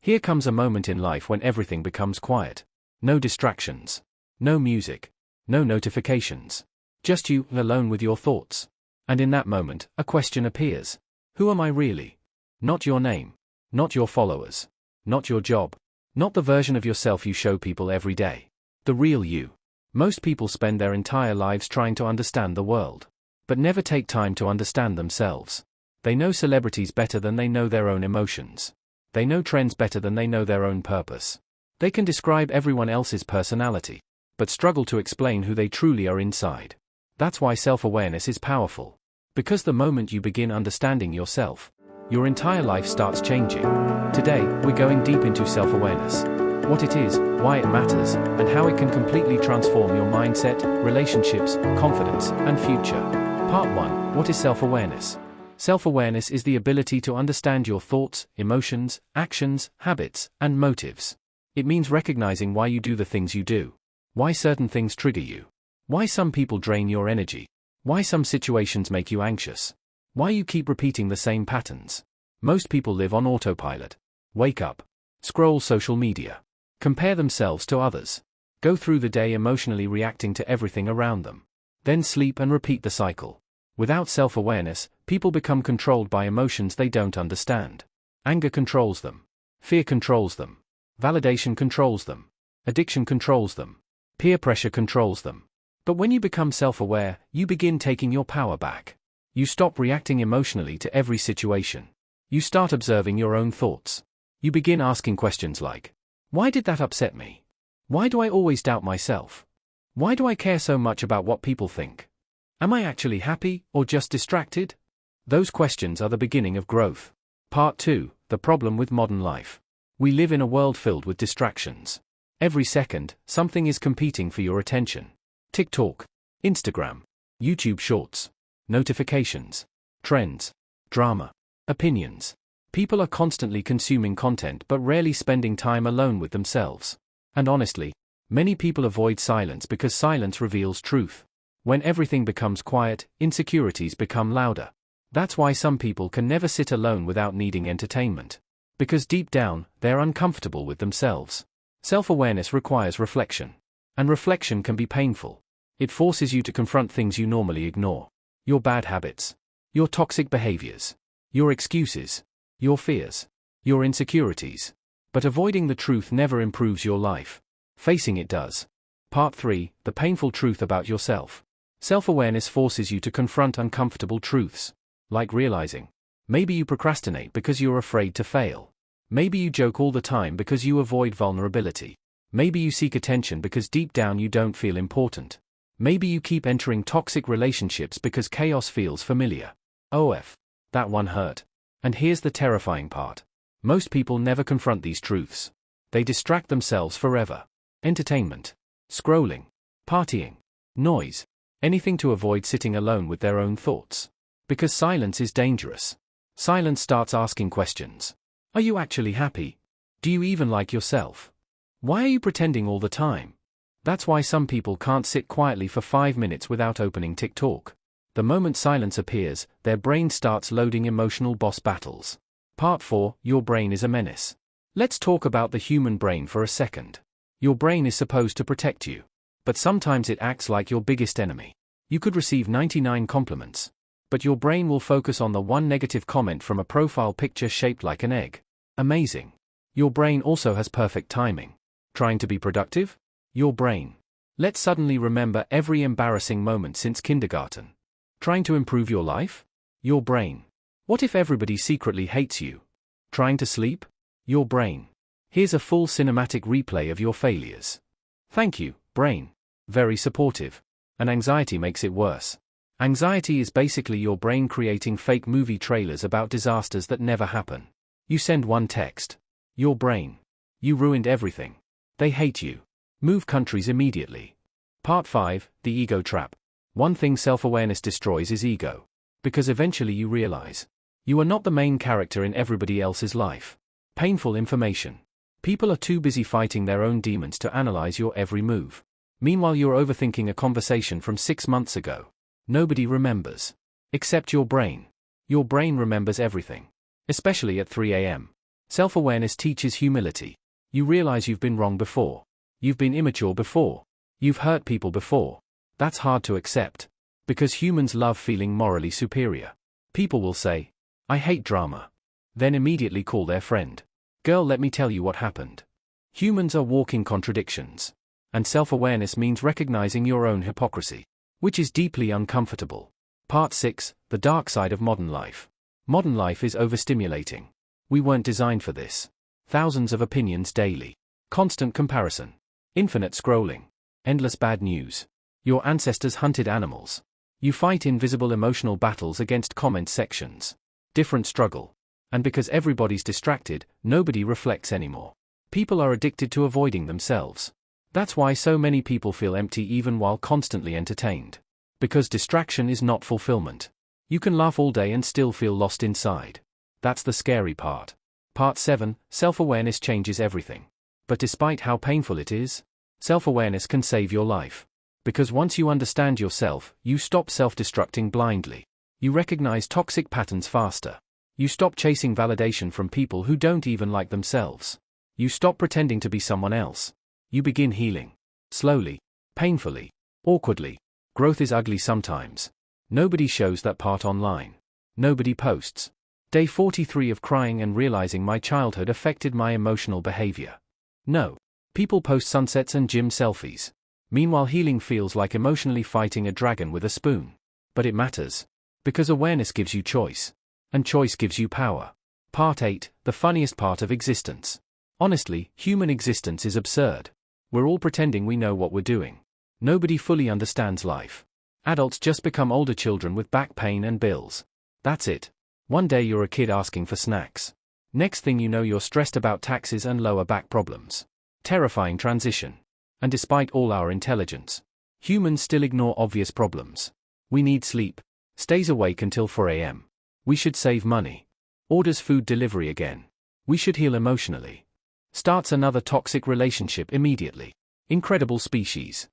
Here comes a moment in life when everything becomes quiet. No distractions. No music. No notifications. Just you, alone with your thoughts. And in that moment, a question appears. Who am I really? Not your name. Not your followers. Not your job. Not the version of yourself you show people every day. The real you. Most people spend their entire lives trying to understand the world, but never take time to understand themselves. They know celebrities better than they know their own emotions. They know trends better than they know their own purpose. They can describe everyone else's personality, but struggle to explain who they truly are inside. That's why self-awareness is powerful. Because the moment you begin understanding yourself, your entire life starts changing. Today, we're going deep into self-awareness. What it is, why it matters, and how it can completely transform your mindset, relationships, confidence, and future. Part 1. What is self-awareness? Self-awareness is the ability to understand your thoughts, emotions, actions, habits, and motives. It means recognizing why you do the things you do. Why certain things trigger you. Why some people drain your energy. Why some situations make you anxious. Why you keep repeating the same patterns. Most people live on autopilot. Wake up. Scroll social media. Compare themselves to others. Go through the day emotionally reacting to everything around them. Then sleep and repeat the cycle. Without self-awareness, people become controlled by emotions they don't understand. Anger controls them. Fear controls them. Validation controls them. Addiction controls them. Peer pressure controls them. But when you become self-aware, you begin taking your power back. You stop reacting emotionally to every situation. You start observing your own thoughts. You begin asking questions like, why did that upset me? Why do I always doubt myself? Why do I care so much about what people think? Am I actually happy, or just distracted? Those questions are the beginning of growth. Part 2. The problem with modern life. We live in a world filled with distractions. Every second, something is competing for your attention. TikTok, Instagram, YouTube Shorts, notifications, trends, drama, opinions. People are constantly consuming content but rarely spending time alone with themselves. And honestly, many people avoid silence because silence reveals truth. When everything becomes quiet, insecurities become louder. That's why some people can never sit alone without needing entertainment. Because deep down, they're uncomfortable with themselves. Self-awareness requires reflection. And reflection can be painful. It forces you to confront things you normally ignore. Your bad habits. Your toxic behaviors. Your excuses. Your fears. Your insecurities. But avoiding the truth never improves your life. Facing it does. Part 3. The painful truth about yourself. Self-awareness forces you to confront uncomfortable truths. Like realizing, maybe you procrastinate because you're afraid to fail. Maybe you joke all the time because you avoid vulnerability. Maybe you seek attention because deep down you don't feel important. Maybe you keep entering toxic relationships because chaos feels familiar. That one hurt. And here's the terrifying part. Most people never confront these truths. They distract themselves forever. Entertainment. Scrolling. Partying. Noise. Anything to avoid sitting alone with their own thoughts. Because silence is dangerous. Silence starts asking questions. Are you actually happy? Do you even like yourself? Why are you pretending all the time? That's why some people can't sit quietly for 5 minutes without opening TikTok. The moment silence appears, their brain starts loading emotional boss battles. Part 4. Your brain is a menace. Let's talk about the human brain for a second. Your brain is supposed to protect you. But sometimes it acts like your biggest enemy. You could receive 99 compliments. But your brain will focus on the one negative comment from a profile picture shaped like an egg. Amazing. Your brain also has perfect timing. Trying to be productive? Your brain. Let's suddenly remember every embarrassing moment since kindergarten. Trying to improve your life? Your brain. What if everybody secretly hates you? Trying to sleep? Your brain. Here's a full cinematic replay of your failures. Thank you, brain. Very supportive. And anxiety makes it worse. Anxiety is basically your brain creating fake movie trailers about disasters that never happen. You send one text. Your brain. You ruined everything. They hate you. Move countries immediately. Part 5. The ego trap. One thing self-awareness destroys is ego. Because eventually you realize. You are not the main character in everybody else's life. Painful information. People are too busy fighting their own demons to analyze your every move. Meanwhile you're overthinking a conversation from 6 months ago. Nobody remembers. Except your brain. Your brain remembers everything. Especially at 3 a.m. Self-awareness teaches humility. You realize you've been wrong before. You've been immature before. You've hurt people before. That's hard to accept. Because humans love feeling morally superior. People will say, "I hate drama." Then immediately call their friend. "Girl, let me tell you what happened." Humans are walking contradictions. And self-awareness means recognizing your own hypocrisy, which is deeply uncomfortable. Part 6, The Dark Side of Modern Life. Modern life is overstimulating. We weren't designed for this. Thousands of opinions daily. Constant comparison. Infinite scrolling. Endless bad news. Your ancestors hunted animals. You fight invisible emotional battles against comment sections. Different struggle. And because everybody's distracted, nobody reflects anymore. People are addicted to avoiding themselves. That's why so many people feel empty even while constantly entertained. Because distraction is not fulfillment. You can laugh all day and still feel lost inside. That's the scary part. Part 7, Self-awareness changes everything. But despite how painful it is, self-awareness can save your life. Because once you understand yourself, you stop self-destructing blindly. You recognize toxic patterns faster. You stop chasing validation from people who don't even like themselves. You stop pretending to be someone else. You begin healing. Slowly. Painfully. Awkwardly. Growth is ugly sometimes. Nobody shows that part online. Nobody posts. Day 43 of crying and realizing my childhood affected my emotional behavior. No. People post sunsets and gym selfies. Meanwhile, healing feels like emotionally fighting a dragon with a spoon. But it matters. Because awareness gives you choice. And choice gives you power. Part 8, The funniest part of existence. Honestly, human existence is absurd. We're all pretending we know what we're doing. Nobody fully understands life. Adults just become older children with back pain and bills. That's it. One day you're a kid asking for snacks. Next thing you know, you're stressed about taxes and lower back problems. Terrifying transition. And despite all our intelligence, humans still ignore obvious problems. We need sleep. Stays awake until 4 a.m. We should save money. Orders food delivery again. We should heal emotionally. Starts another toxic relationship immediately. Incredible species.